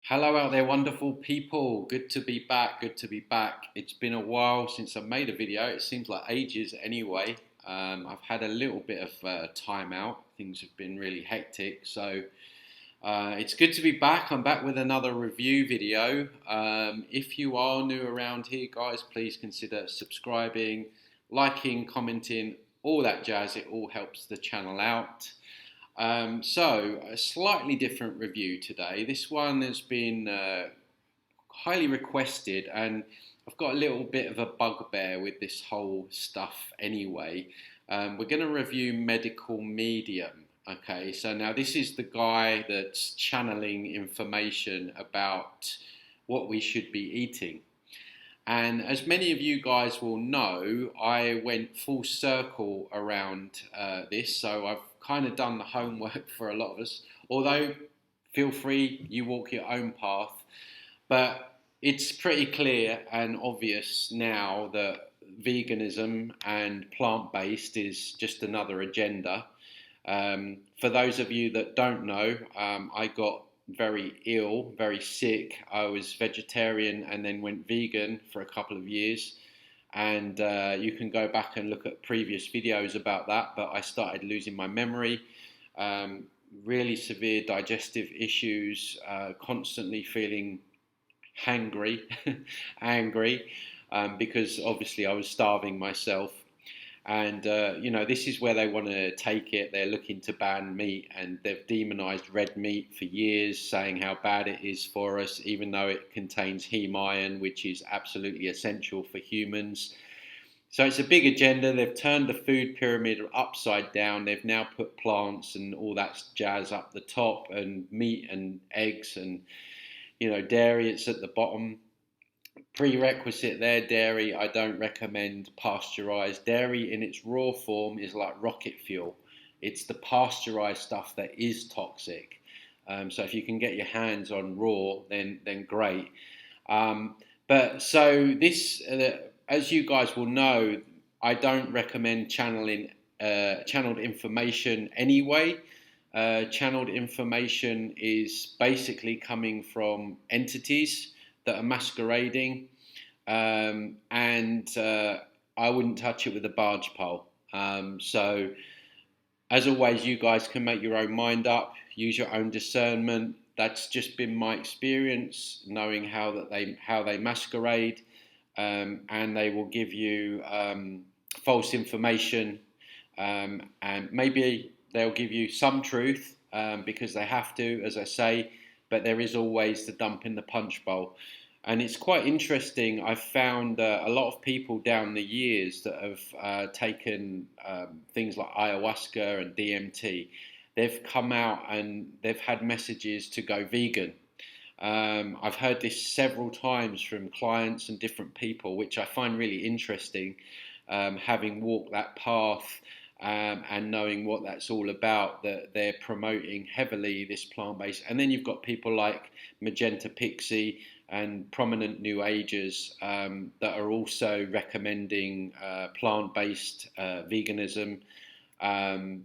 Hello out there, wonderful people. Good to be back. Good to be back. It's been a while since I made a video. It seems like ages anyway. I've had a little bit of time out. Things have been really hectic. So it's good to be back. I'm back with another review video. If you are new around here, guys, please consider subscribing, liking, commenting, all that jazz. It all helps the channel out. So, a slightly different review today. This one has been highly requested, and I've got a little bit of a bugbear with this whole stuff anyway. We're going to review medical medium. Okay, so now this is the guy that's channeling information about what we should be eating. And as many of you guys will know, I went full circle around this, so I've kind of done the homework for a lot of us. Although, feel free, you walk your own path. But it's pretty clear and obvious now that veganism and plant-based is just another agenda. For those of you that don't know, I got very ill, very sick. I was vegetarian and then went vegan for a couple of years. And you can go back and look at previous videos about that. But I started losing my memory, really severe digestive issues, constantly feeling hangry, angry, because obviously I was starving myself. And, this is where they want to take it. They're looking to ban meat, and they've demonized red meat for years, saying how bad it is for us, even though it contains heme iron, which is absolutely essential for humans. So it's a big agenda. They've turned the food pyramid upside down. They've now put plants and all that jazz up the top, and meat and eggs and, dairy, it's at the bottom. Prerequisite there, dairy. I don't recommend pasteurized. Dairy in its raw form is like rocket fuel. It's the pasteurized stuff that is toxic. So if you can get your hands on raw, then great. But so this, as you guys will know, I don't recommend channeled information anyway. Channeled information is basically coming from entities that are masquerading, and I wouldn't touch it with a barge pole. So, as always, you guys can make your own mind up, use your own discernment. That's just been my experience, knowing how they masquerade, and they will give you false information, and maybe they'll give you some truth because they have to, as I say. But there is always the dump in the punch bowl. And it's quite interesting. I've found a lot of people down the years that have taken things like ayahuasca and DMT. They've come out and they've had messages to go vegan. I've heard this several times from clients and different people, which I find really interesting, having walked that path. And knowing what that's all about, that they're promoting heavily this plant-based. And then you've got people like Magenta Pixie and prominent New Agers that are also recommending plant-based veganism.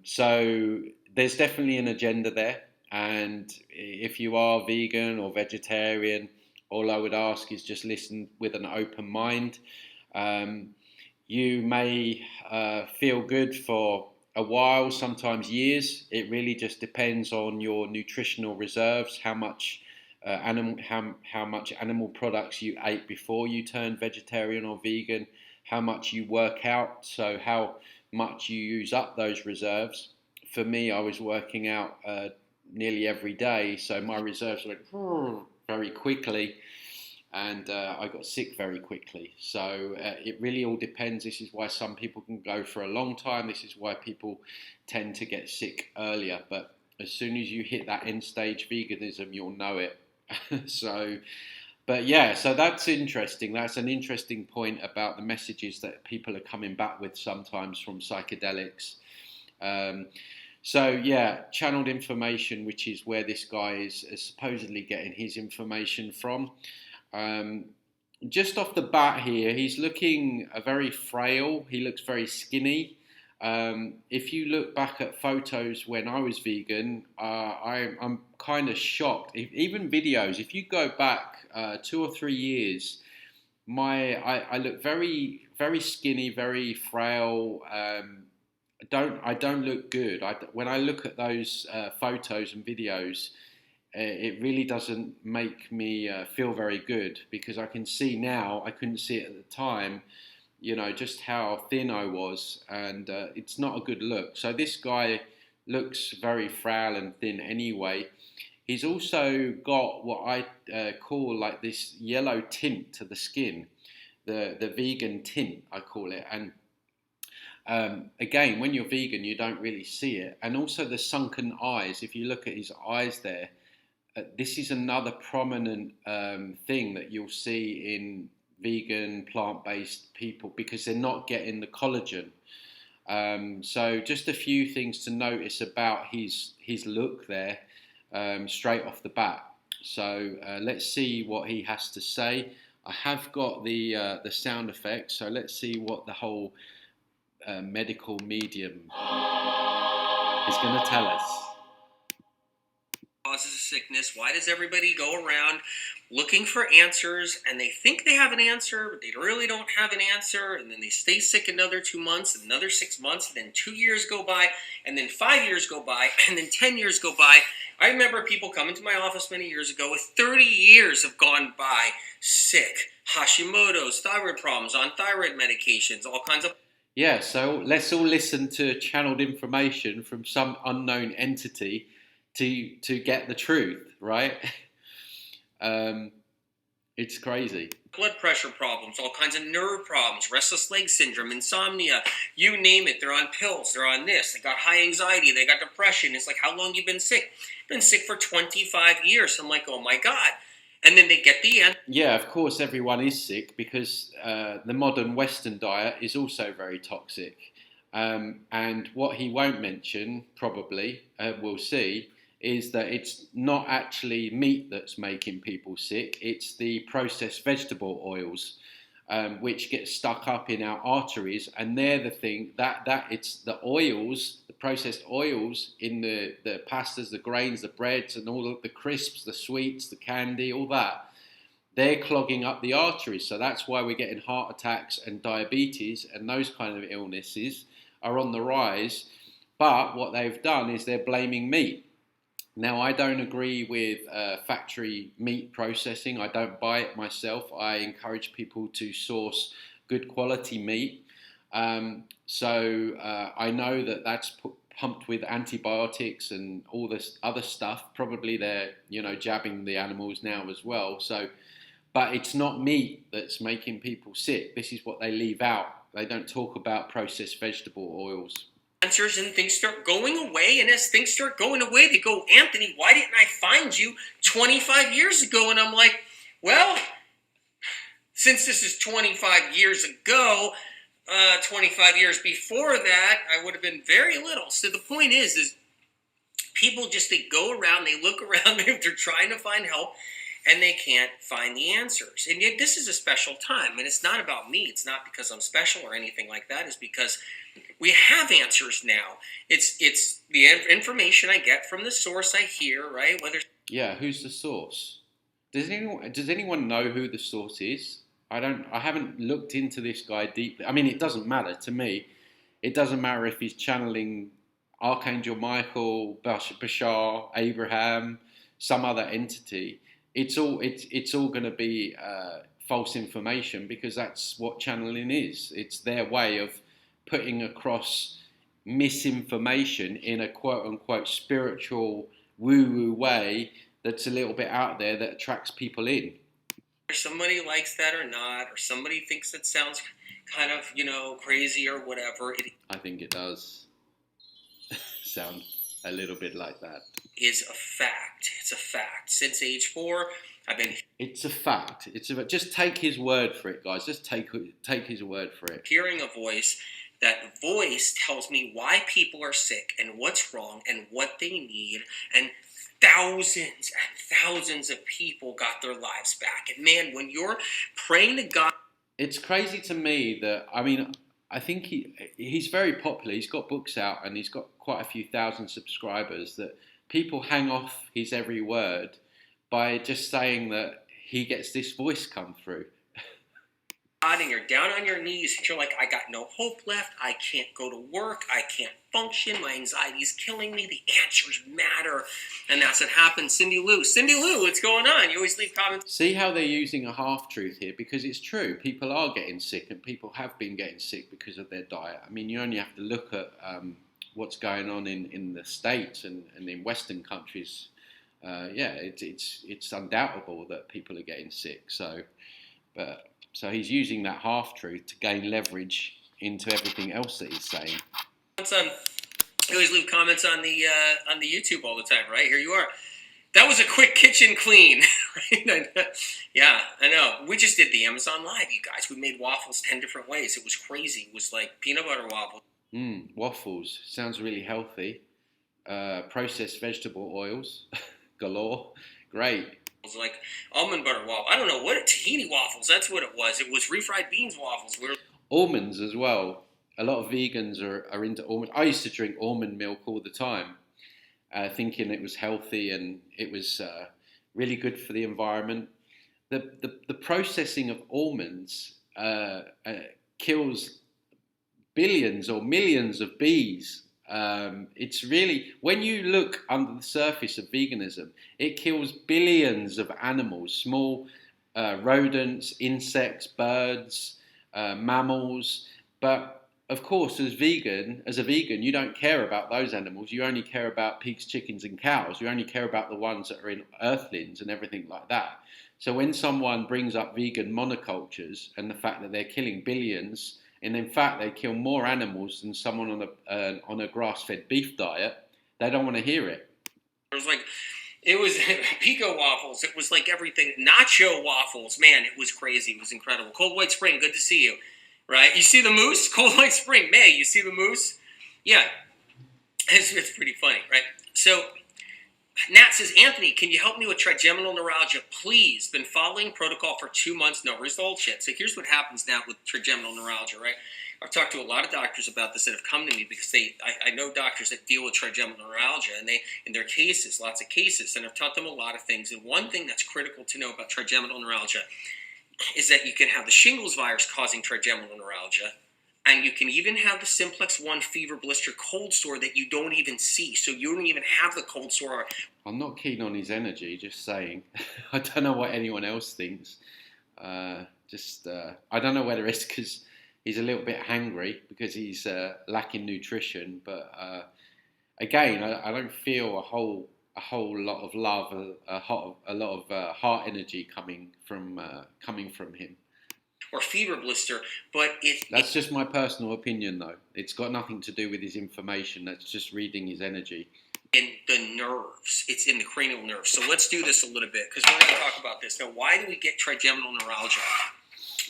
So there's definitely an agenda there. And if you are vegan or vegetarian, all I would ask is just listen with an open mind. You may feel good for a while, sometimes years. It really just depends on your nutritional reserves, how much animal products you ate before you turned vegetarian or vegan, how much you work out, so how much you use up those reserves. For me, I was working out nearly every day, so my reserves went very quickly. And I got sick very quickly. So it really all depends. This is why some people can go for a long time. This is why people tend to get sick earlier. But as soon as you hit that end stage veganism, you'll know it. But yeah, so that's interesting. That's an interesting point about the messages that people are coming back with sometimes from psychedelics. So yeah, channeled information, which is where this guy is supposedly getting his information from. Just off the bat here, he's looking very frail. He looks very skinny. If you look back at photos when I was vegan, I'm kind of shocked. Even videos, if you go back 2 or 3 years, I look very skinny, very frail. I don't look good. When I look at those photos and videos, it really doesn't make me feel very good, because I can see now, I couldn't see it at the time, just how thin I was, and it's not a good look. So this guy looks very frail and thin anyway. He's also got what I call like this yellow tint to the skin, the vegan tint, I call it. And again, when you're vegan, you don't really see it. And also the sunken eyes, if you look at his eyes there, this is another prominent thing that you'll see in vegan, plant-based people, because they're not getting the collagen. So just a few things to notice about his look there, straight off the bat. So let's see what he has to say. I have got the sound effects, so let's see what the whole medical medium is going to tell us. Causes of sickness. Why does everybody go around looking for answers, and they think they have an answer, but they really don't have an answer, and then they stay sick another 2 months, another 6 months, and then 2 years go by, and then 5 years go by, and then 10 years go by. I remember people coming to my office many years ago with 30 years have gone by sick, Hashimoto's, thyroid problems, on thyroid medications, all kinds of... Yeah, so let's all listen to channeled information from some unknown entity to get the truth, right? It's crazy. Blood pressure problems, all kinds of nerve problems, restless leg syndrome, insomnia, you name it. They're on pills, they're on this, they got high anxiety, they got depression. It's like, how long you been sick? Been sick for 25 years. I'm like, oh my God. And then they get the end. Yeah, of course everyone is sick, because the modern Western diet is also very toxic. And what he won't mention, probably, we'll see, is that it's not actually meat that's making people sick. It's the processed vegetable oils, which get stuck up in our arteries, and they're the thing that it's the oils, the processed oils in the pastas, the grains, the breads, and all of the crisps, the sweets, the candy, all that. They're clogging up the arteries, so that's why we're getting heart attacks and diabetes, and those kind of illnesses are on the rise. But what they've done is they're blaming meat. Now, I don't agree with factory meat processing. I don't buy it myself. I encourage people to source good quality meat. So I know that that's pumped with antibiotics and all this other stuff. Probably they're, jabbing the animals now as well. So, but it's not meat that's making people sick. This is what they leave out. They don't talk about processed vegetable oils. Answers, and things start going away, and as things start going away, they go, Anthony, why didn't I find you 25 years ago? And I'm like, well, since this is 25 years ago, 25 years before that, I would have been very little. So the point is people just, they go around, they look around, they're trying to find help, and they can't find the answers. And yet this is a special time, and it's not about me. It's not because I'm special or anything like that. It's because we have answers now. It's the information I get from the source I hear, right? Yeah, who's the source? Does anyone know who the source is? I haven't looked into this guy deeply. I mean, it doesn't matter to me. It doesn't matter if he's channeling Archangel Michael, Bashar, Abraham, some other entity. It's all going to be false information, because that's what channeling is. It's their way of putting across misinformation in a quote-unquote spiritual woo-woo way that's a little bit out there that attracts people in. Somebody likes that or not, or somebody thinks it sounds kind of, crazy or whatever. I think it does sound a little bit like that. Is a fact. It's a fact. Since age 4, I've been... It's a fact. Just take his word for it, guys. Just take his word for it. Hearing a voice. That voice tells me why people are sick and what's wrong and what they need. And thousands and thousands of people got their lives back. And man, when you're praying to God... It's crazy to me that, I mean, I think he's very popular. He's got books out and he's got quite a few thousand subscribers that people hang off his every word by just saying that he gets this voice come through. And you're down on your knees and you're like, I got no hope left. I can't go to work. I can't function. My anxiety's killing me. The answers matter. And that's what happened. Cindy Lou, what's going on? You always leave comments. See how they're using a half-truth here, because it's true. People are getting sick and people have been getting sick because of their diet. I mean, you only have to look at what's going on in the States and in Western countries. It's undoubtable that people are getting sick. So he's using that half-truth to gain leverage into everything else that he's saying. You always leave comments on the YouTube all the time, right? Here you are. That was a quick kitchen clean. Right? Yeah, I know. We just did the Amazon Live, you guys. We made waffles 10 different ways. It was crazy. It was like peanut butter waffles. Waffles. Sounds really healthy. Processed vegetable oils galore. Great. It was like almond butter waffle. I don't know what tahini waffles. That's what it was. It was refried beans waffles. Almonds as well. A lot of vegans are into almonds. I used to drink almond milk all the time, thinking it was healthy and it was really good for the environment. The processing of almonds kills billions or millions of bees. It's really, when you look under the surface of veganism, it kills billions of animals, small rodents, insects, birds, mammals. But of course, as a vegan, you don't care about those animals. You only care about pigs, chickens, and cows. You only care about the ones that are in earthlings and everything like that. So when someone brings up vegan monocultures and the fact that they're killing billions, and in fact, they kill more animals than someone on a grass-fed beef diet, they don't want to hear it. It was pico waffles. It was like everything. Nacho waffles. Man, it was crazy. It was incredible. Cold White Spring, good to see you. Right? You see the moose? Cold White Spring. May, you see the moose? Yeah. It's pretty funny, right? So Nat says, Anthony, can you help me with trigeminal neuralgia? Please. Been following protocol for 2 months. No result shit. So here's what happens now with trigeminal neuralgia, right? I've talked to a lot of doctors about this that have come to me because I know doctors that deal with trigeminal neuralgia, and they, in their cases, lots of cases, and I've taught them a lot of things. And one thing that's critical to know about trigeminal neuralgia is that you can have the shingles virus causing trigeminal neuralgia, and you can even have the simplex 1 fever blister cold sore that you don't even see. So you don't even have the cold sore. I'm not keen on his energy, just saying. I don't know what anyone else thinks. I don't know whether it's because he's a little bit hangry because he's lacking nutrition. But again, I don't feel a whole lot of love, a lot of heart energy coming from him. Or fever blister, but that's just my personal opinion, though. It's got nothing to do with his information. That's just reading his energy. In the nerves, it's in the cranial nerves. So let's do this a little bit because we're going to talk about this now. Why do we get trigeminal neuralgia?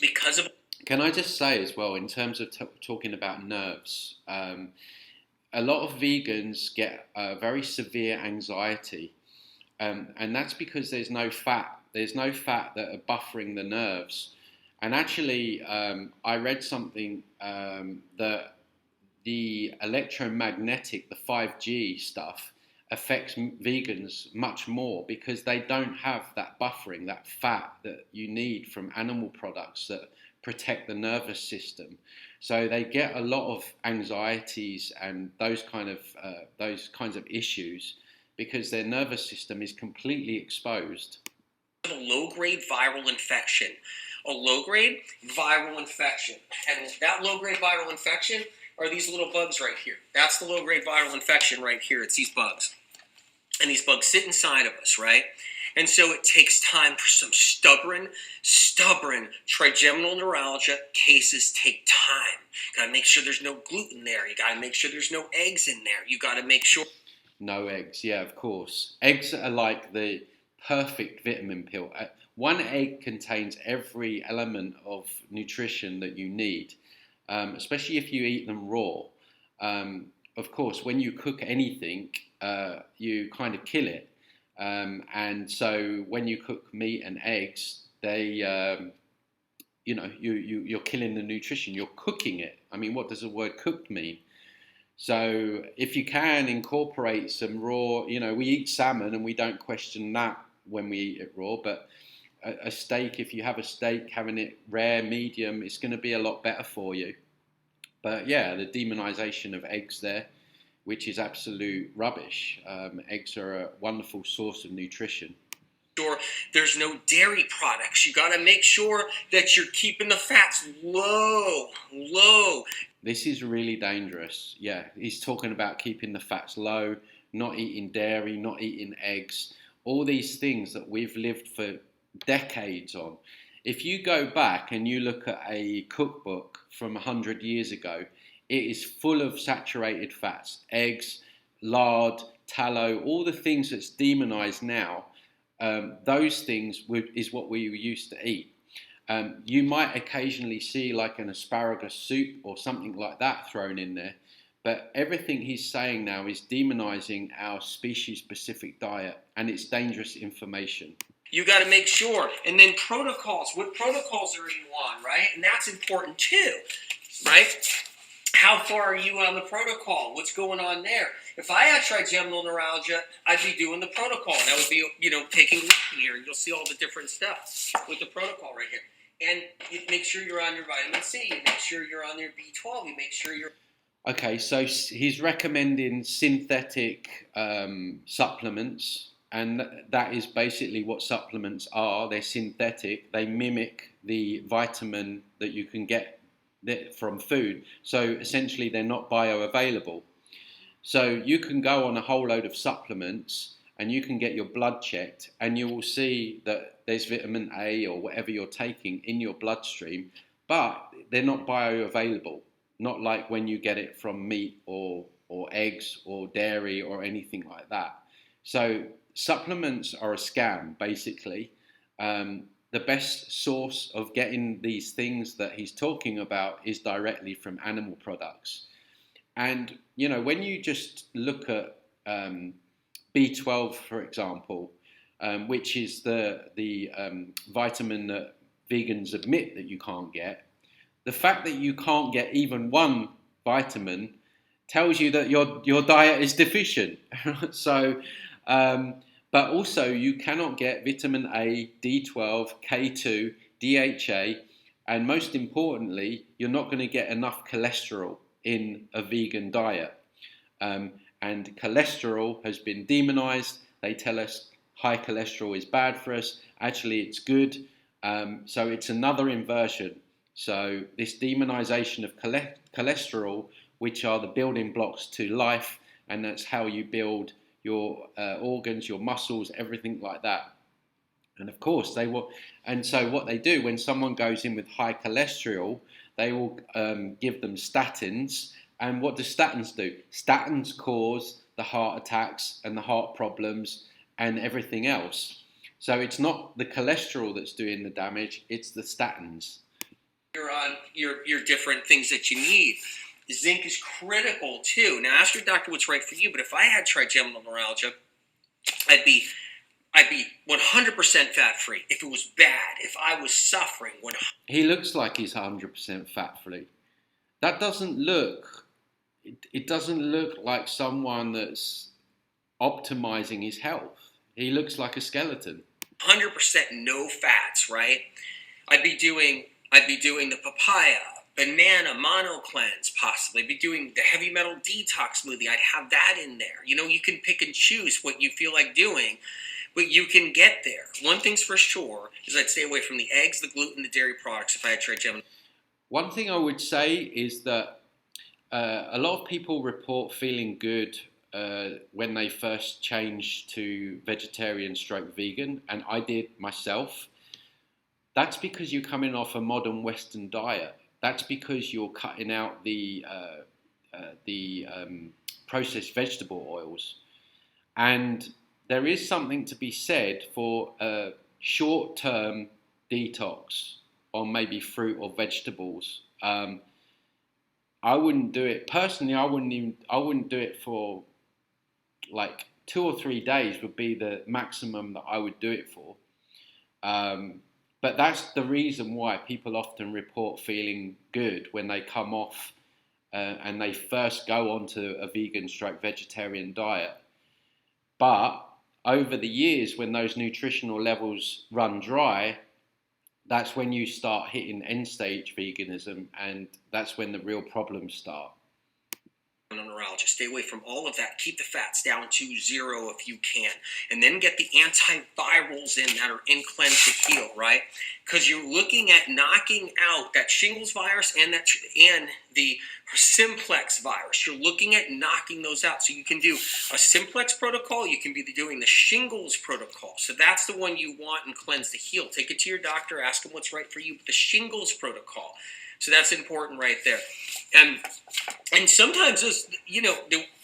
Because of. Can I just say as well, in terms of talking about nerves, a lot of vegans get very severe anxiety, and that's because there's no fat. There's no fat that are buffering the nerves. And actually, I read something that the electromagnetic, the 5G stuff, affects vegans much more because they don't have that buffering, that fat that you need from animal products that protect the nervous system. So they get a lot of anxieties and those kinds of issues because their nervous system is completely exposed. A low-grade viral infection. A low-grade viral infection. And that low-grade viral infection are these little bugs right here. That's the low-grade viral infection right here. It's these bugs. And these bugs sit inside of us, right? And so it takes time for some stubborn trigeminal neuralgia cases take time. Got to make sure there's no gluten there. You got to make sure there's no eggs in there. You got to make sure. No eggs, yeah, of course. Eggs are like the perfect vitamin pill. One egg contains every element of nutrition that you need, especially if you eat them raw. Of course, when you cook anything, you kind of kill it. And so when you cook meat and eggs, they, you're killing the nutrition. You're cooking it. I mean, what does the word cooked mean? So if you can incorporate some raw, we eat salmon and we don't question that when we eat it raw, but a steak, if you have a steak, having it rare, medium, it's going to be a lot better for you. But yeah, the demonization of eggs there, which is absolute rubbish. Eggs are a wonderful source of nutrition. Sure, there's no dairy products. You got to make sure that you're keeping the fats low. This is really dangerous. Yeah, he's talking about keeping the fats low, not eating dairy, not eating eggs, all these things that we've lived for decades on. If you go back and you look at a cookbook from 100 years ago, it is full of saturated fats, eggs, lard, tallow, all the things that's demonized now. Those things is what we used to eat. You might occasionally see like an asparagus soup or something like that thrown in there, but everything he's saying now is demonizing our species-specific diet, and it's dangerous information. You got to make sure. And then protocols. What protocols are you on, right? And that's important too, right? How far are you on the protocol? What's going on there? If I had trigeminal neuralgia, I'd be doing the protocol. And that would be, taking a look here, and you'll see all the different stuff with the protocol right here. And you make sure you're on your vitamin C. You make sure you're on your B12. You make sure you're... Okay, so he's recommending synthetic supplements. And that is basically what supplements are. They're synthetic. They mimic the vitamin that you can get from food. So essentially, they're not bioavailable. So you can go on a whole load of supplements and you can get your blood checked, and you will see that there's vitamin A or whatever you're taking in your bloodstream, but they're not bioavailable. Not like when you get it from meat or eggs or dairy or anything like that. So supplements are a scam, basically. The best source of getting these things that he's talking about is directly from animal products. And, when you just look at B12, for example, which is the vitamin that vegans admit that you can't get, the fact that you can't get even one vitamin tells you that your diet is deficient. So... but also you cannot get vitamin A, D12, K2, DHA, and most importantly, you're not going to get enough cholesterol in a vegan diet. And cholesterol has been demonized. They tell us high cholesterol is bad for us. Actually, it's good. So it's another inversion. So this demonization of cholesterol, which are the building blocks to life, and that's how you build your organs, your muscles, everything like that. And of course they will. And so what they do when someone goes in with high cholesterol, they will give them statins. And what do statins do? Statins cause the heart attacks and the heart problems and everything else. So it's not the cholesterol that's doing the damage, it's the statins. You're on your different things that you need. Zinc is critical too. Now, ask your doctor what's right for you. But if I had trigeminal neuralgia, I'd be 100% fat free. If it was bad, if I was suffering, he looks like he's 100% fat free. That doesn't look. It doesn't look like someone that's optimizing his health. He looks like a skeleton. 100% no fats, right? I'd be doing the papaya, banana mono cleanse, possibly. I'd be doing the heavy metal detox smoothie. I'd have that in there. You can pick and choose what you feel like doing, but you can get there. One thing's for sure is I'd stay away from the eggs, the gluten, the dairy products if I had trigeminal. One thing I would say is that a lot of people report feeling good when they first changed to vegetarian/vegan, and I did myself. That's because you're coming off a modern Western diet. That's because you're cutting out the processed vegetable oils. And there is something to be said for a short-term detox on maybe fruit or vegetables. I wouldn't do it personally. I wouldn't do it for like 2 or 3 days would be the maximum that I would do it for. But that's the reason why people often report feeling good when they come off and they first go onto a vegan stroke vegetarian diet. But over the years, when those nutritional levels run dry, that's when you start hitting end stage veganism, and that's when the real problems start. Neuralgia. Stay away from all of that. Keep the fats down to 0 if you can. And then get the antivirals in that are in Cleanse to Heal, right? Because you're looking at knocking out that shingles virus and the simplex virus. You're looking at knocking those out. So you can do a simplex protocol. You can be doing the shingles protocol. So that's the one you want in Cleanse to Heal. Take it to your doctor. Ask them what's right for you. But the shingles protocol. So that's important right there. And sometimes those,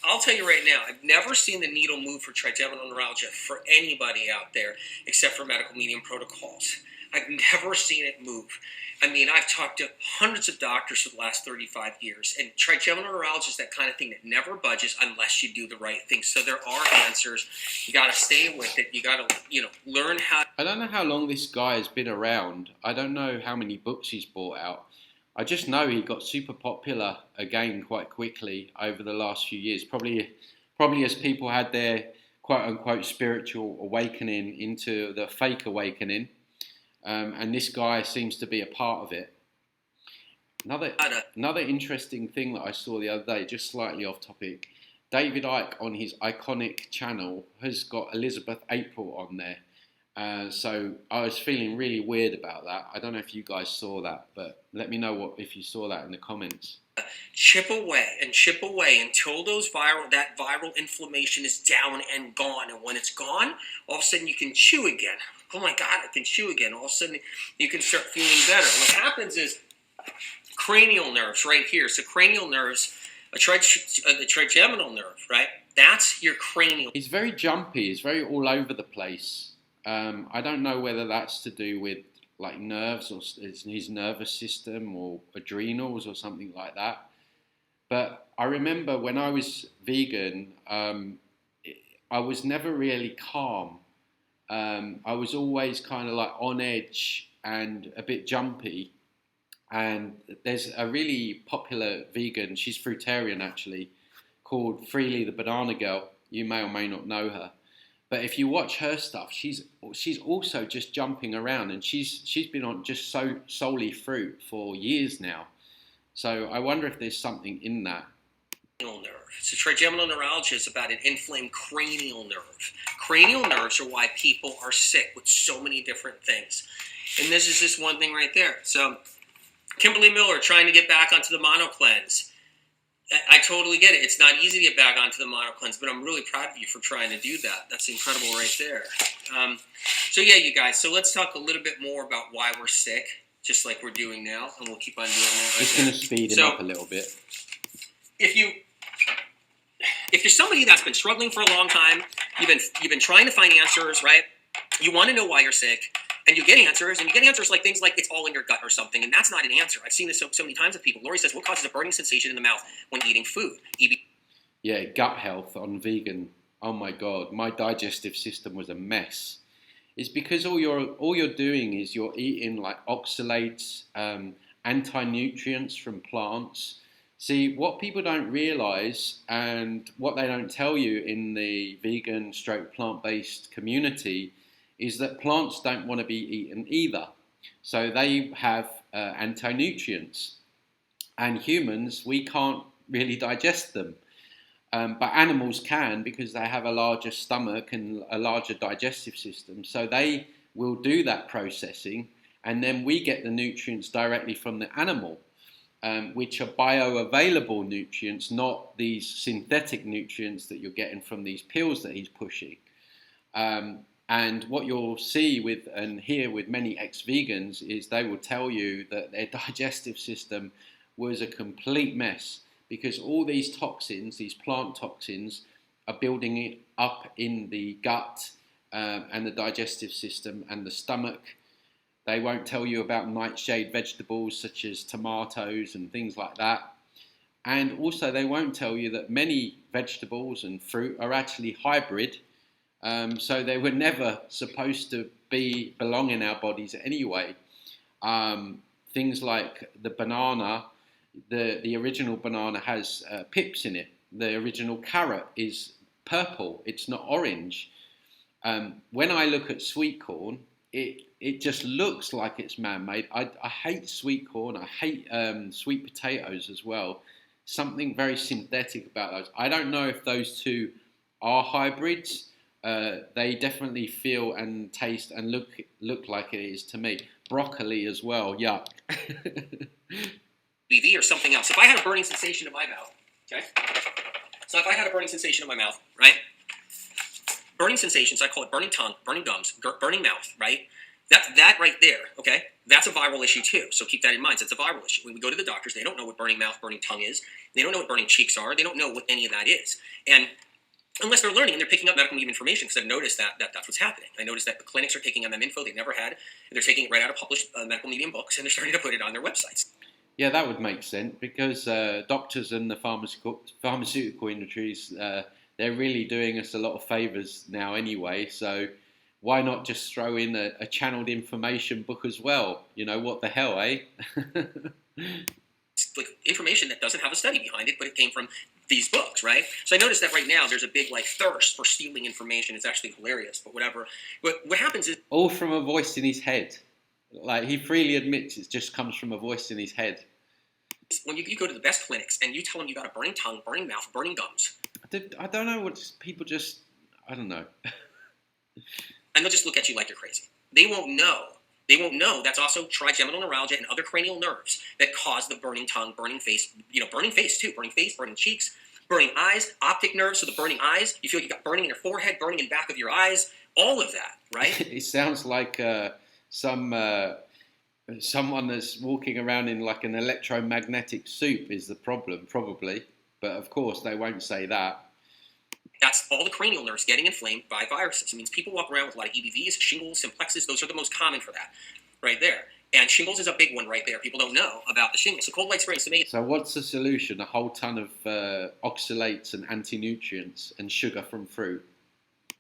I'll tell you right now, I've never seen the needle move for trigeminal neuralgia for anybody out there except for medical medium protocols. I've never seen it move. I mean, I've talked to hundreds of doctors for the last 35 years, and trigeminal neuralgia is that kind of thing that never budges unless you do the right thing. So there are answers. You got to stay with it. You got to, learn how. I don't know how long this guy has been around. I don't know how many books he's brought out. I just know he got super popular again quite quickly over the last few years. Probably as people had their quote-unquote spiritual awakening into the fake awakening. And this guy seems to be a part of it. Another interesting thing that I saw the other day, just slightly off topic, David Icke on his iconic channel has got Elizabeth April on there. So I was feeling really weird about that. I don't know if you guys saw that, but let me know if you saw that in the comments. Chip away until that viral inflammation is down and gone. And when it's gone, all of a sudden you can chew again. Oh my God, I can chew again. All of a sudden you can start feeling better. What happens is cranial nerves right here. So cranial nerves, the trigeminal nerve, right? That's your cranial. He's very jumpy. He's very all over the place. I don't know whether that's to do with like nerves or his nervous system or adrenals or something like that. But I remember when I was vegan, I was never really calm. I was always kind of like on edge and a bit jumpy. And there's a really popular vegan, she's fruitarian actually, called Freely the Banana Girl. You may or may not know her. But if you watch her stuff, she's also just jumping around, and she's been on just solely fruit for years now. So I wonder if there's something in that. Nerve. So trigeminal neuralgia is about an inflamed cranial nerve. Cranial nerves are why people are sick with so many different things. And this is just one thing right there. So Kimberly Miller trying to get back onto the mono cleanse. I totally get it. It's not easy to get back onto the mono cleanse, but I'm really proud of you for trying to do that. That's incredible right there. So yeah, you guys, so let's talk a little bit more about why we're sick, just like we're doing now, and we'll keep on doing that. Just going to speed him up a little bit. If you're somebody that's been struggling for a long time, you've been trying to find answers, right? You want to know why you're sick. And you get answers, like things like it's all in your gut or something, and that's not an answer. I've seen this so many times with people. Lori says, what causes a burning sensation in the mouth when eating food? Yeah, gut health on vegan. Oh my God, my digestive system was a mess. It's because all you're doing is you're eating like oxalates, anti-nutrients from plants. See, what people don't realize and what they don't tell you in the vegan / plant-based community is that plants don't want to be eaten either. So they have anti-nutrients. And humans, we can't really digest them. But animals can, because they have a larger stomach and a larger digestive system. So they will do that processing, and then we get the nutrients directly from the animal, which are bioavailable nutrients, not these synthetic nutrients that you're getting from these pills that he's pushing. And what you'll see with and hear with many ex-vegans is they will tell you that their digestive system was a complete mess, because all these toxins, these plant toxins, are building it up in the gut and the digestive system and the stomach. They won't tell you about nightshade vegetables such as tomatoes and things like that. And also they won't tell you that many vegetables and fruit are actually hybrid. So they were never supposed to belong in our bodies anyway. Things like the banana, the original banana has pips in it. The original carrot is purple. It's not orange. When I look at sweet corn, it just looks like it's man-made. I hate sweet corn. I hate sweet potatoes as well. Something very synthetic about those. I don't know if those two are hybrids. They definitely feel and taste and look like it is to me. Broccoli as well. Yuck. BV or something else. If I had a burning sensation in my mouth, okay? So if I had a burning sensation in my mouth, right? Burning sensations, I call it burning tongue, burning gums, burning mouth, right? That right there, okay? That's a viral issue too. So keep that in mind. It's a viral issue. When we go to the doctors, they don't know what burning mouth, burning tongue is. They don't know what burning cheeks are. They don't know what any of that is. And unless they're learning and they're picking up medical medium information, because I've noticed that's what's happening. I noticed that the clinics are taking MM info they've never had, and they're taking it right out of published medical medium books, and they're starting to put it on their websites. Yeah, that would make sense because doctors and the pharmaceutical industries, they're really doing us a lot of favors now anyway. So why not just throw in a channeled information book as well? You know, what the hell, eh? It's like information that doesn't have a study behind it, but it came from these books, right? So I noticed that right now there's a big thirst for stealing information. It's actually hilarious, but whatever. But what happens is all from a voice in his head. Like he freely admits it just comes from a voice in his head. When you go to the best clinics and you tell them you got a burning tongue, burning mouth, burning gums. I don't know what people just, I don't know. And they'll just look at you like you're crazy. They won't know. They won't know that's also trigeminal neuralgia and other cranial nerves that cause the burning tongue, burning face, burning face too, burning face, burning cheeks, burning eyes, optic nerves, so the burning eyes. You feel like you got burning in your forehead, burning in the back of your eyes, all of that, right? It sounds like someone that's walking around in like an electromagnetic soup is the problem, probably. But of course, they won't say that. That's all the cranial nerves getting inflamed by viruses. It means people walk around with a lot of EBVs, shingles, simplexes. Those are the most common for that, right there. And shingles is a big one right there. People don't know about the shingles. So cold light spray is amazing. So what's the solution? A whole ton of oxalates and anti-nutrients and sugar from fruit.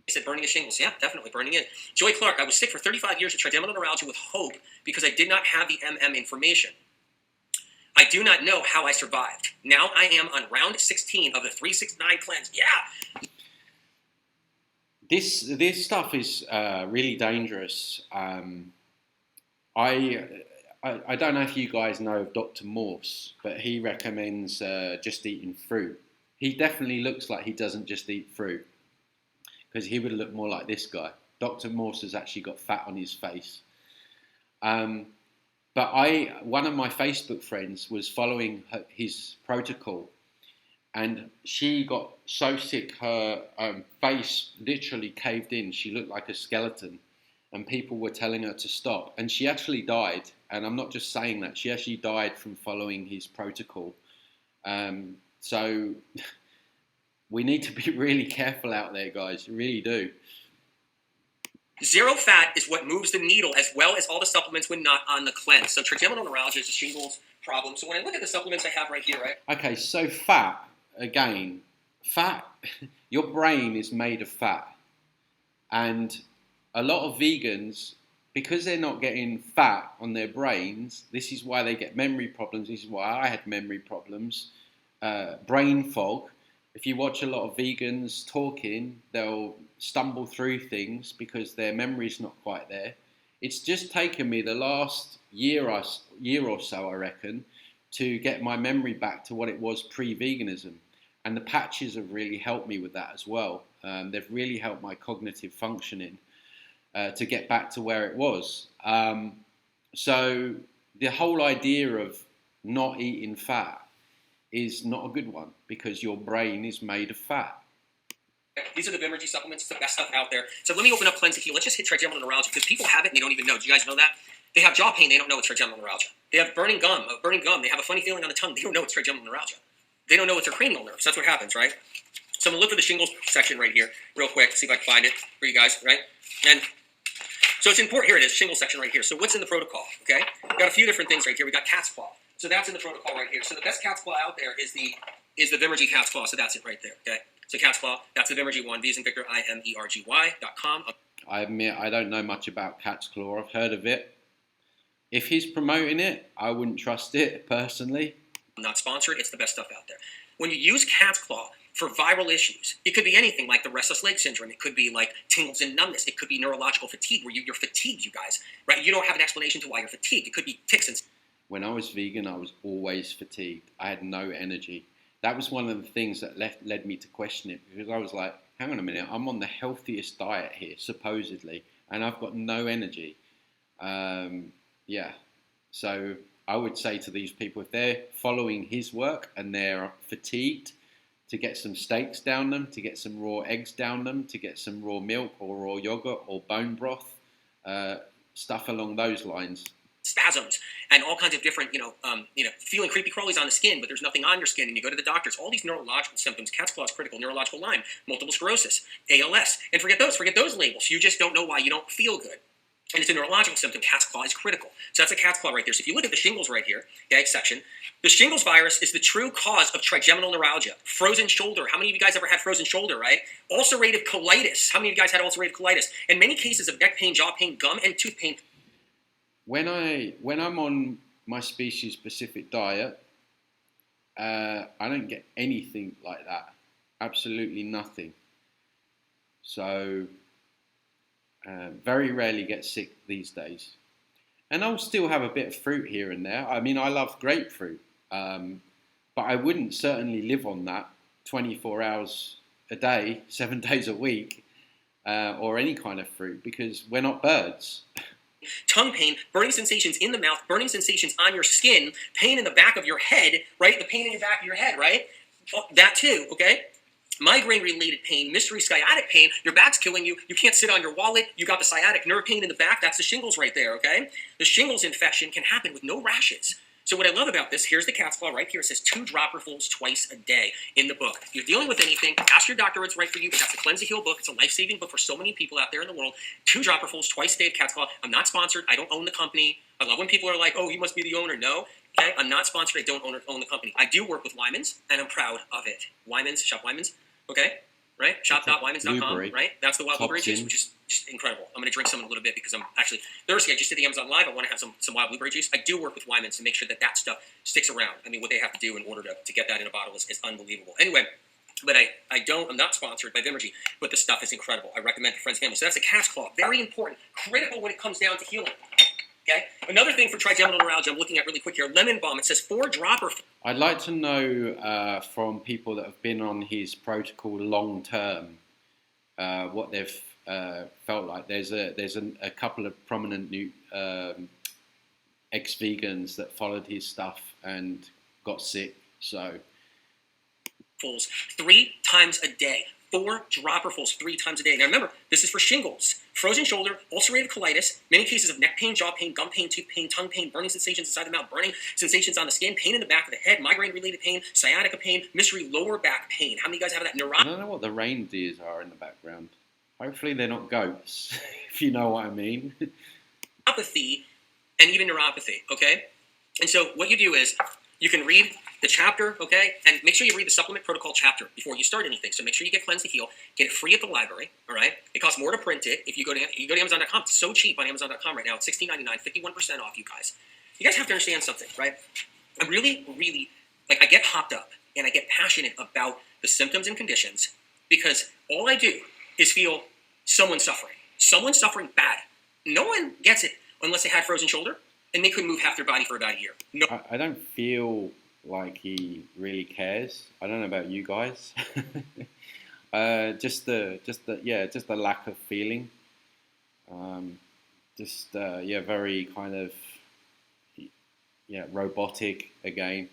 I said burning the shingles. Yeah, definitely burning it. Joy Clark, I was sick for 35 years with trigeminal neuralgia with hope because I did not have the MM information. I do not know how I survived. Now I am on round 16 of the 369 cleanse. Yeah. This stuff is really dangerous. I don't know if you guys know of Dr. Morse, but he recommends just eating fruit. He definitely looks like he doesn't just eat fruit because he would look more like this guy. Dr. Morse has actually got fat on his face. But one of my Facebook friends was following his protocol, and she got so sick her face literally caved in. She looked like a skeleton, and people were telling her to stop. And she actually died, and I'm not just saying that. She actually died from following his protocol. So we need to be really careful out there, guys. You really do. Zero fat is what moves the needle as well as all the supplements when not on the cleanse. So trigeminal neuralgia is a shingles problem. So when I look at the supplements I have right here, right? Okay, so fat, again, fat, your brain is made of fat. And a lot of vegans, because they're not getting fat on their brains, this is why they get memory problems. This is why I had memory problems, brain fog. If you watch a lot of vegans talking, they'll stumble through things because their memory's not quite there. It's just taken me the last year or so, I reckon, to get my memory back to what it was pre-veganism. And the patches have really helped me with that as well. They've really helped my cognitive functioning to get back to where it was. So the whole idea of not eating fat is not a good one because your brain is made of fat. These are the BITCHUTE supplements. It's the best stuff out there. So let me open up Cleanse Heal. Let's just hit trigeminal neuralgia because people have it and they don't even know. Do you guys know that? They have jaw pain. They don't know it's trigeminal neuralgia. They have burning gum. They have a funny feeling on the tongue. They don't know it's trigeminal neuralgia. They don't know it's their cranial nerves. That's what happens, right? So I'm going to look for the shingles section right here real quick, see if I can find it for you guys, right? And so it's important. Here it is, shingles section right here. So what's in the protocol, okay? We've got a few different things right here. We got cat's claw. So that's in the protocol right here. So the best cat's claw out there is the BITCHUTE cat's claw. So that's it right there, okay? So cat's claw, that's the Vimergy one. V as in Victor, IMERGY.com. I admit I don't know much about cat's claw. I've heard of it. If he's promoting it, I wouldn't trust it personally. I'm not sponsored. It's the best stuff out there. When you use cat's claw for viral issues, it could be anything like the restless leg syndrome. It could be like tingles and numbness. It could be neurological fatigue where you're fatigued, you guys, right? You don't have an explanation to why you're fatigued. It could be tics and... When I was vegan, I was always fatigued. I had no energy. That was one of the things that led me to question it, because I was like, hang on a minute, I'm on the healthiest diet here, supposedly, and I've got no energy. Yeah, so I would say to these people, if they're following his work and they're fatigued, to get some steaks down them, to get some raw eggs down them, to get some raw milk or raw yogurt or bone broth, stuff along those lines. Spasms and all kinds of different, feeling creepy crawlies on the skin, but there's nothing on your skin, and you go to the doctors. All these neurological symptoms, cat's claw is critical, neurological Lyme, multiple sclerosis, ALS, and forget those labels. You just don't know why you don't feel good. And it's a neurological symptom. Cat's claw is critical. So that's a cat's claw right there. So if you look at the shingles right here, okay, section, the shingles virus is the true cause of trigeminal neuralgia. Frozen shoulder. How many of you guys ever had frozen shoulder, right? Ulcerative colitis. How many of you guys had ulcerative colitis? And many cases of neck pain, jaw pain, gum, and tooth pain. When I'm on my species-specific diet, I don't get anything like that. Absolutely nothing. So very rarely get sick these days. And I'll still have a bit of fruit here and there. I mean, I love grapefruit, but I wouldn't certainly live on that 24 hours a day, 7 days a week, or any kind of fruit, because we're not birds. Tongue pain, burning sensations in the mouth, burning sensations on your skin, pain in the back of your head, right? The pain in the back of your head, right? That too, okay? Migraine-related pain, mystery sciatic pain, your back's killing you, you can't sit on your wallet, you got the sciatic nerve pain in the back, that's the shingles right there, okay? The shingles infection can happen with no rashes. So what I love about this, here's the cat's claw right here. It says 2 dropperfuls twice a day in the book. If you're dealing with anything, ask your doctor what's right for you, but that's the Cleanse to Heal book. It's a life-saving book for so many people out there in the world. 2 dropperfuls twice a day of cat's claw. I'm not sponsored. I don't own the company. I love when people are like, oh, you must be the owner. No. Okay, I'm not sponsored. I don't own the company. I do work with Wyman's, and I'm proud of it. Wyman's, shop Wyman's, okay? Right? Shop.wymans.com, right? That's the wild blueberry juice, which is just incredible. I'm going to drink some in a little bit because I'm actually thirsty. I just did the Amazon Live. I want to have some wild blueberry juice. I do work with Wyman's to make sure that stuff sticks around. I mean, what they have to do in order to get that in a bottle is unbelievable. Anyway, but I'm not sponsored by Vimergy, but the stuff is incredible. I recommend it to friends and family. So that's a cat's claw. Very important. Critical when it comes down to healing. Okay? Another thing for trigeminal neuralgia I'm looking at really quick here. Lemon balm. It says 4 dropper. I'd like to know from people that have been on his protocol long term what they've felt like. There's a couple of prominent new ex-vegans that followed his stuff and got sick. So 3 times a day. 4 dropperfuls 3 times a day. Now remember, this is for shingles, frozen shoulder, ulcerative colitis, many cases of neck pain, jaw pain, gum pain, tooth pain, tongue pain, burning sensations inside the mouth, burning sensations on the skin, pain in the back of the head, migraine-related pain, sciatica pain, mystery lower back pain. How many of you guys have that? I don't know what the reindeers are in the background. Hopefully they're not goats, if you know what I mean. Neuropathy and even neuropathy, okay? And so what you do is you can read the chapter, okay? And make sure you read the supplement protocol chapter before you start anything. So make sure you get Cleanse to Heal. Get it free at the library, all right? It costs more to print it. If you go to Amazon.com, it's so cheap on Amazon.com right now. It's $16.99, 51% off, you guys. You guys have to understand something, right? I really, I get hopped up and I get passionate about the symptoms and conditions because all I do is feel someone suffering bad. No one gets it unless they had frozen shoulder and they couldn't move half their body for about a year. No. I don't feel like he really cares. I don't know about you guys. Just the lack of feeling. Very kind of robotic again.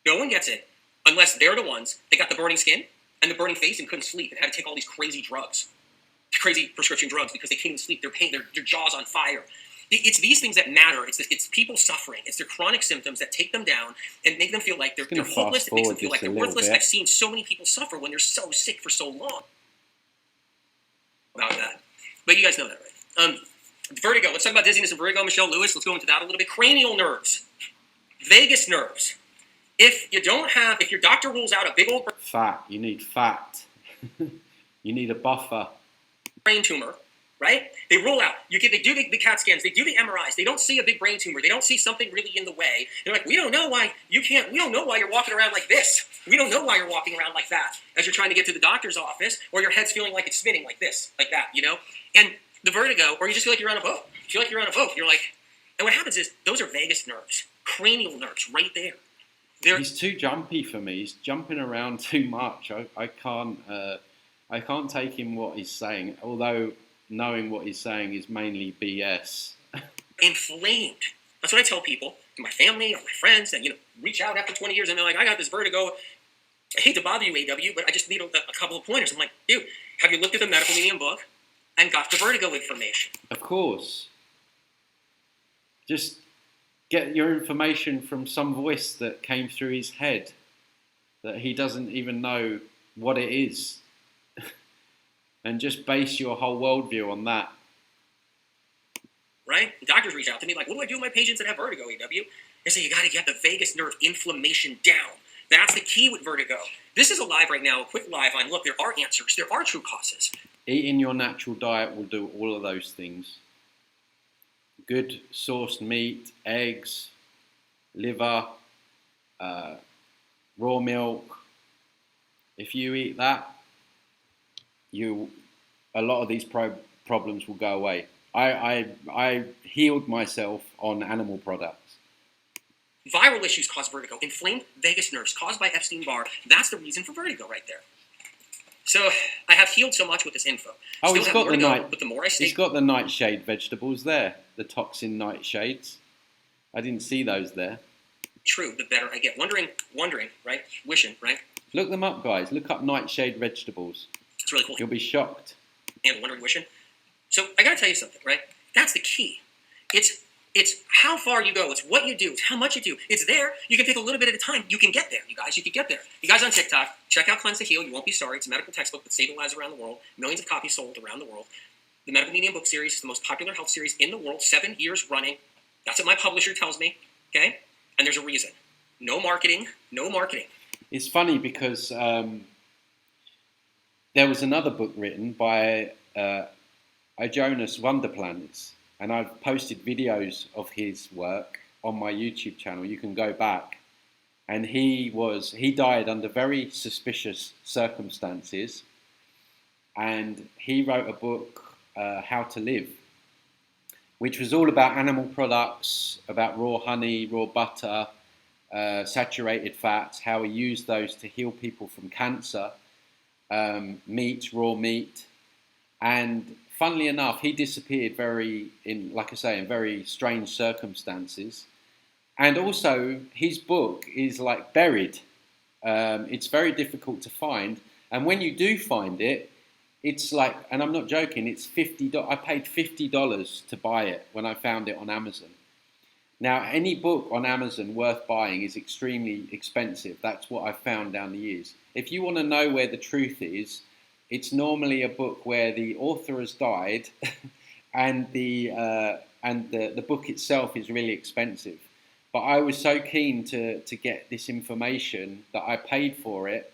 No one gets it unless they're the ones that got the burning skin and the burning face and couldn't sleep and had to take all these crazy drugs, crazy prescription drugs because they couldn't sleep. Their pain, their jaws on fire. It's these things that matter. It's people suffering. It's their chronic symptoms that take them down and make them feel like they're hopeless. It makes them feel like they're worthless. I've seen so many people suffer when they're so sick for so long. About that. But you guys know that, right? Vertigo. Let's talk about dizziness and vertigo. Michelle Lewis. Let's go into that a little bit. Cranial nerves. Vagus nerves. if your doctor rules out a big old Fat. You need fat. You need a buffer. brain tumor, right? They rule out. They do the CAT scans. They do the MRIs. They don't see a big brain tumor. They don't see something really in the way. They're like, we don't know why you're walking around like this. We don't know why you're walking around like that as you're trying to get to the doctor's office, or your head's feeling like it's spinning like this, like that, And the vertigo, or you just feel like you're on a boat. You feel like you're on a boat. You're like, and what happens is those are vagus nerves, cranial nerves, right there. He's too jumpy for me. He's jumping around too much. I can't take him what he's saying, although knowing what he's saying is mainly BS. Inflamed. That's what I tell people, my family or my friends, and reach out after 20 years and they're like, I got this vertigo. I hate to bother you, AW, but I just need a couple of pointers. I'm like, dude, have you looked at the medical medium book and got the vertigo information? Of course. Just get your information from some voice that came through his head that he doesn't even know what it is. And just base your whole worldview on that. Right? Doctors reach out to me like, what do I do with my patients that have vertigo, AW? They say, you got to get the vagus nerve inflammation down. That's the key with vertigo. This is a live right now, a quick live on, look, there are answers. There are true causes. Eating your natural diet will do all of those things. Good sourced meat, eggs, liver, raw milk. If you eat that, a lot of these problems will go away. I healed myself on animal products. Viral issues cause vertigo. Inflamed vagus nerves caused by Epstein-Barr. That's the reason for vertigo right there. So I have healed so much with this info. Oh, he's got he's got the nightshade vegetables there, the toxin nightshades. I didn't see those there. True, the better I get. Wondering, right? Wishing, right? Look them up, guys. Look up nightshade vegetables. It's really cool. You'll be shocked. And wondering, wishing. So I gotta tell you something, right? That's the key. It's how far you go. It's what you do. It's how much you do. It's there. You can take a little bit at a time. You can get there, you guys. You can get there. You guys on TikTok, check out Cleanse to Heal. You won't be sorry. It's a medical textbook that saved lives around the world. Millions of copies sold around the world. The Medical Medium book series is the most popular health series in the world, 7 years running. That's what my publisher tells me, okay? And there's a reason. No marketing. No marketing. It's funny because there was another book written by Jonas Wonderplanets, and I've posted videos of his work on my YouTube channel. You can go back. And he died under very suspicious circumstances. And he wrote a book, How to Live, which was all about animal products, about raw honey, raw butter, saturated fats, how he used those to heal people from cancer, meat, raw meat. And funnily enough, he disappeared in very strange circumstances. And also, his book is like buried. It's very difficult to find. And when you do find it, it's like, and I'm not joking, it's $50. I paid $50 to buy it when I found it on Amazon. Now, any book on Amazon worth buying is extremely expensive. That's what I've found down the years. If you want to know where the truth is, it's normally a book where the author has died and the book itself is really expensive. But I was so keen to get this information that I paid for it.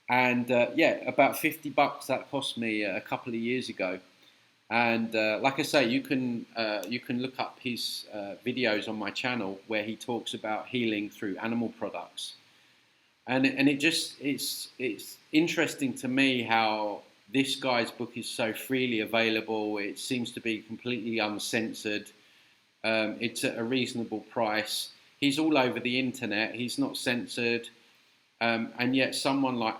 And about $50 that cost me a couple of years ago. And like I say, you can look up his videos on my channel where he talks about healing through animal products. And it's interesting to me how this guy's book is so freely available. It seems to be completely uncensored. It's at a reasonable price. He's all over the internet. He's not censored. And yet someone like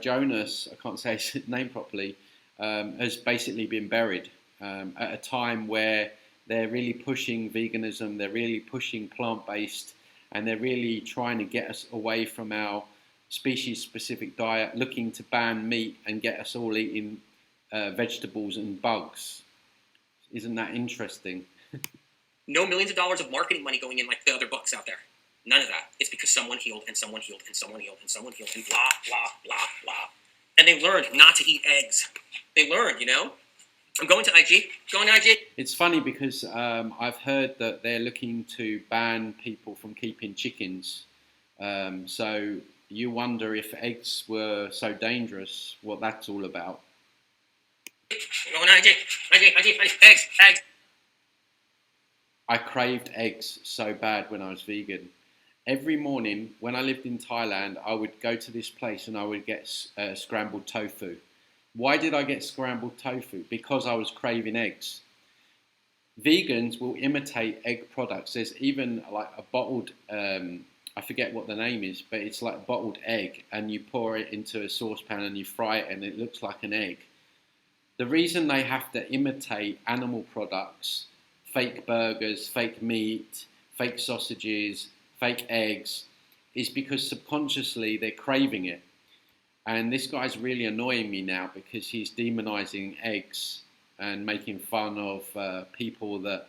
Jonas, I can't say his name properly, has basically been buried at a time where they're really pushing veganism, they're really pushing plant-based, and they're really trying to get us away from our species-specific diet, looking to ban meat and get us all eating vegetables and bugs. Isn't that interesting? No millions of dollars of marketing money going in like the other books out there. None of that. It's because someone healed and someone healed and someone healed and someone healed and blah, blah, blah, blah. And they learned not to eat eggs. They learned, I'm going to IG. Going to IG. It's funny because I've heard that they're looking to ban people from keeping chickens. So you wonder if eggs were so dangerous, what that's all about. Going to IG. Eggs. I craved eggs so bad when I was vegan. Every morning when I lived in Thailand, I would go to this place and I would get scrambled tofu. Why did I get scrambled tofu? Because I was craving eggs. Vegans will imitate egg products. There's even like a bottled, I forget what the name is, but it's like bottled egg, and you pour it into a saucepan and you fry it and it looks like an egg. The reason they have to imitate animal products, fake burgers, fake meat, fake sausages, fake eggs, is because subconsciously they're craving it. And this guy's really annoying me now because he's demonizing eggs and making fun of people that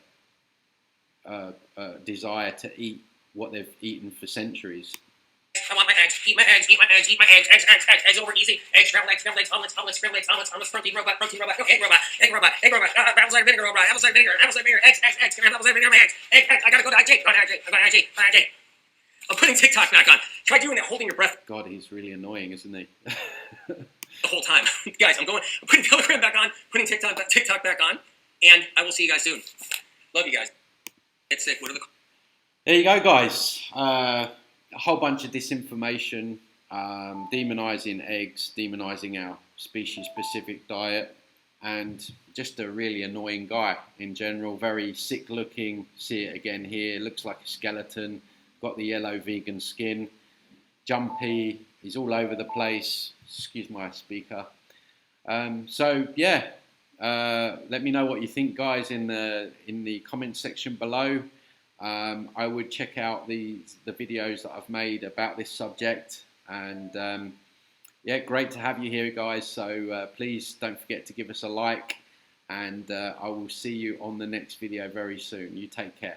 desire to eat what they've eaten for centuries. I want my eggs. Eat my eggs. Eat my eggs. Eat my eggs. Eggs over easy. Eggs, scrambled eggs, omelets, scrambled eggs, omelets, protein robot, egg robot, apple cider vinegar robot, apple cider vinegar, eggs. Can I have apple cider vineger on my eggs? Eggs. I gotta go to IG. Go to IG. I'm putting TikTok back on. Try doing that, holding your breath. God, he's really annoying, isn't he? The whole time. Guys, I'm putting Telegram back on, putting TikTok back on, and I will see you guys soon. Love you guys. Get sick. There you go, guys. A whole bunch of disinformation, demonizing eggs, demonizing our species-specific diet, and just a really annoying guy in general. Very sick-looking. See it again here. Looks like a skeleton. Got the yellow vegan skin. Jumpy. He's all over the place. Excuse my speaker. So yeah, let me know what you think, guys, in the comment section below. I would check out the videos that I've made about this subject, and yeah, great to have you here, guys. So please don't forget to give us a like, and I will see you on the next video very soon. You take care.